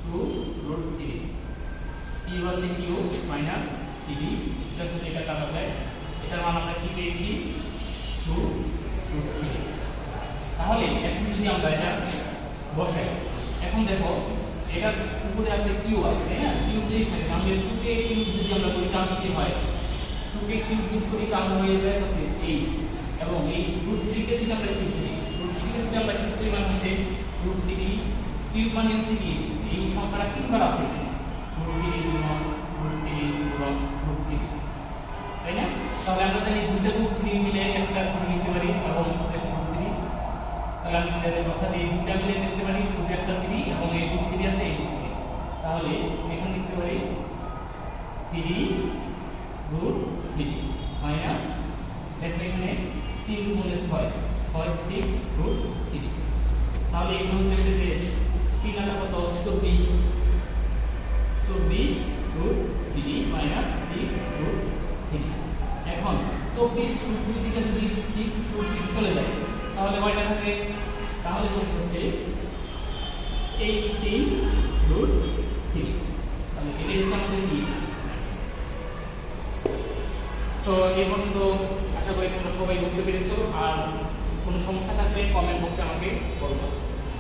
2√3 cube আছে cube minus 3 এটার সাথে এটা কাটা যায়, এটার মান আমরা কি পেয়েছি 2√3। তাহলে এখন যদি আমরা এটা বসাই, এখন দেখো এটার উপরে আছে কিউব আছে তাই না, কিউব যদি থাকে তাহলে 2কে কিউব যদি আমরা করি তাহলে কি হয়, 2কে কিউব যদি করি তাহলে হয়ে যায় কত 8, এবং এই √3 কে যদি আমরা কিউব করি, √3 কে যদি আমরা কিউব করি মানে হচ্ছে √3 কিউব মানে হচ্ছে কি এই সংখ্যাটা তিনবার আছে √3 গুণন √3 গুণন √3 তাই না। তাহলে আমরা জানি দুইটা √3 মিলে একটা ধরে নিতে পারি এবং √3, তাহলে আমি অর্থাৎ এই দুইটা মিলে নিতে পারি শুধু একটা 3 এবং এই √3 আছে এই 3, তাহলে এখানে লিখতে পারি 3√3 মাইনাস দেখো এখানে 3 গুণে 6 6√3, তাহলে এখানে হচ্ছে যে 3 আর কত 24√3 মাইনাস 6√3। এখন 24√3 থেকে যদি 6√3 চলে যায় তাহলে কয়টা থাকে, তাহলে কত হচ্ছে 18√3। তাহলে এটা হচ্ছে আমাদের কি। তো এই পর্যন্ত আশা করি তোমরা সবাই বুঝতে পেরেছো, আর কোনো সমস্যা থাকলে কমেন্ট বক্সে আমাকে বলবে।